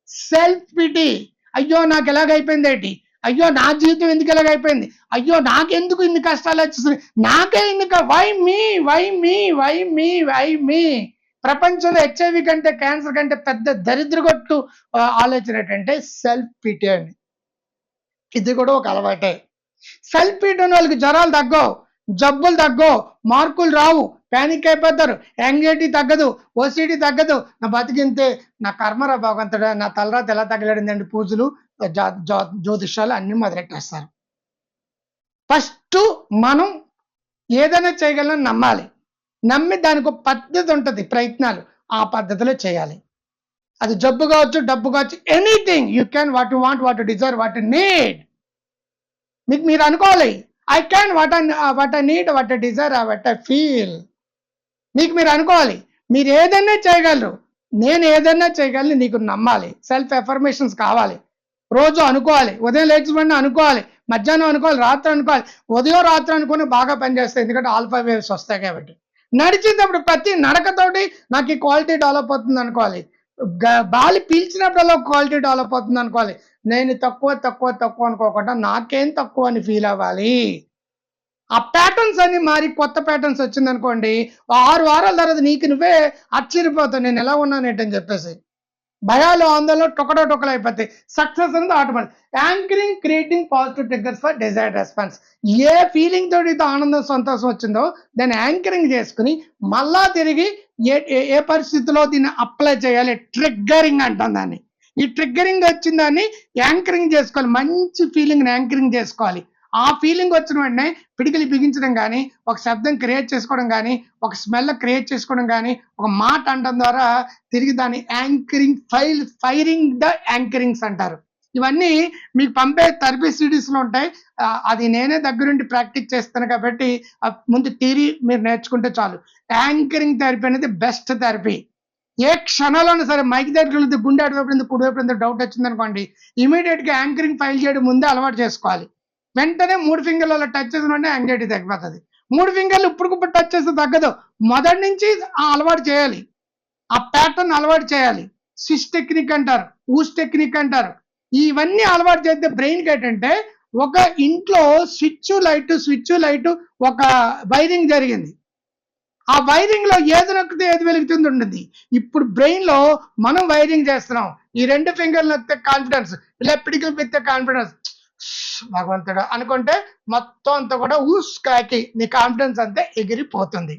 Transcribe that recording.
Self PT. అయ్యో నాకు ఎలాగైపోయింది ఏంటి, అయ్యో నా జీవితం ఎందుకు ఎలాగైపోయింది, అయ్యో నాకెందుకు ఇన్ని కష్టాలు వచ్చేసి, నాకే ఎందుకు, why me why me why me why me. ప్రపంచంలో హెచ్ఐవి కంటే క్యాన్సర్ కంటే పెద్ద దరిద్రగొట్టు ఆలోచన ఏంటంటే సెల్ఫ్ పిటి అని. ఇది కూడా ఒక అలవాటే. సెల్ఫ్ పిటి ఉన్న వాళ్ళకి జ్వరాలు తగ్గవు, జబ్బులు తగ్గవు, మార్కులు రావు, ప్యానిక్ అయిపోతారు, యాంగ్జైటీ తగ్గదు, ఓసిటీ తగ్గదు. నా బతికింతే, నా కర్మరా భగవంతుడా, నా తలరాత ఎలా తగలడిందండి, పూజలు జ్యోతిష్యాలు అన్ని మొదలెట్టేస్తారు. ఫస్ట్ మనం ఏదైనా చేయగలని నమ్మాలి, నమ్మి దానికి ఒక పద్ధతి ఉంటుంది, ప్రయత్నాలు ఆ పద్ధతిలో చేయాలి. అది జబ్బు కావచ్చు, డబ్బు కావచ్చు, anything you can, what you want, what you Dzire, what you need. మీకు మీరు అనుకోవాలి, I can, what I need, what I desire, what I feel. మీకు మీరు అనుకోవాలి, మీరు ఏదైనా చేయగలరు, నేను ఏదైనా చేయగలను, నీకు నమ్మాలి. సెల్ఫ్ ఎఫర్మేషన్స్ కావాలి. రోజు అనుకోవాలి, ఉదయం లేచిపోయినా అనుకోవాలి, మధ్యాహ్నం అనుకోవాలి, రాత్రి అనుకోవాలి. ఉదయం రాత్రి అనుకుని బాగా పనిచేస్తాయి, ఎందుకంటే ఆల్ఫా వేవ్స్ వస్తాయి కాబట్టి. నడిచేటప్పుడు ప్రతి నడకతోటి నాకు ఈ క్వాలిటీ డెవలప్ అవుతుంది అనుకోవాలి. గాలి పీల్చినప్పుడల్లా క్వాలిటీ డెవలప్ అవుతుంది అనుకోవాలి. నేను తక్కువ తక్కువ తక్కువ అనుకోకుండా నాకేం తక్కువ అని ఫీల్ అవ్వాలి. ఆ ప్యాటర్న్స్ అన్ని మారి కొత్త ప్యాటర్న్స్ వచ్చింది అనుకోండి, 6 వారాల తర్వాత నీకు నువ్వే ఆశ్చర్యపోతావు, నేను ఎలా ఉన్నానేంటని చెప్పేసి. భయాలు ఆందోళన టొకటొకలు అయిపోతాయి. సక్సెస్ అనేది automatic. Anchoring creating positive triggers for desired response. A feeling తోటి ఆనందం సంతోషం వచ్చిందో దాన్ని యాంకరింగ్ చేసుకుని మళ్ళా తిరిగి ఏ పరిస్థితిలో దీన్ని అప్లై చేయాలి, ట్రిగ్గరింగ్ అంటాం దాన్ని. ఈ ట్రిగ్గరింగ్ వచ్చిన దాన్ని యాంకరింగ్ చేసుకోవాలి, మంచి ఫీలింగ్ యాంకరింగ్ చేసుకోవాలి. ఆ ఫీలింగ్ వచ్చిన వెంటనే పిడికిలి బిగించడం కానీ, ఒక శబ్దం క్రియేట్ చేసుకోవడం కానీ, ఒక స్మెల్ క్రియేట్ చేసుకోవడం కానీ, ఒక మాట అనడం ద్వారా తిరిగి దాన్ని యాంకరింగ్, ఫైరింగ్ ద యాంకరింగ్స్ అంటారు. ఇవన్నీ మీకు పంపే థెరపీ సిడీస్లో ఉంటాయి. అది నేనే దగ్గరుండి ప్రాక్టీస్ చేస్తాను కాబట్టి ముందు థియరీ మీరు నేర్చుకుంటే చాలు. యాంకరింగ్ థెరపీ అనేది బెస్ట్ థెరపీ. ఏ క్షణంలోనే సరే మైక్ దగ్గరికి వెళ్తే గుండె అటువైపు కుడివైపు డౌట్ వచ్చింది అనుకోండి, ఇమీడియట్గా యాంకరింగ్ ఫైల్ చేయడం ముందే అలవాటు చేసుకోవాలి. వెంటనే 3 ఫింగర్లు అలా టచ్ చేసిన వెంటనే యాంగ్జైటీ తగ్గిపోతుంది. 3 ఫింగర్లు ఇప్పుడు టచ్ చేస్తే తగ్గదు, మొదటి నుంచి అలవాటు చేయాలి, ఆ ప్యాటర్న్ అలవాటు చేయాలి. సిస్ టెక్నిక్ అంటారు, ఊస్ టెక్నిక్ అంటారు. ఇవన్నీ అలవాటు చేస్తే బ్రెయిన్కి ఏంటంటే, ఒక ఇంట్లో స్విచ్ లైట్ ఒక వైరింగ్ జరిగింది, ఆ వైరింగ్ లో ఏది నొక్కితే ఏది వెలుగుతుంది ఉంటుంది. ఇప్పుడు బ్రెయిన్ లో మనం వైరింగ్ చేస్తున్నాం. ఈ 2 ఫింగర్లు నొక్కితే కాన్ఫిడెన్స్, ఇలా పిడికిలు పెడితే కాన్ఫిడెన్స్, భగవంతుడు అనుకుంటే మొత్తం అంతా కూడా ఊస్ కాకి నీ కాన్ఫిడెన్స్ అంతా ఎగిరిపోతుంది.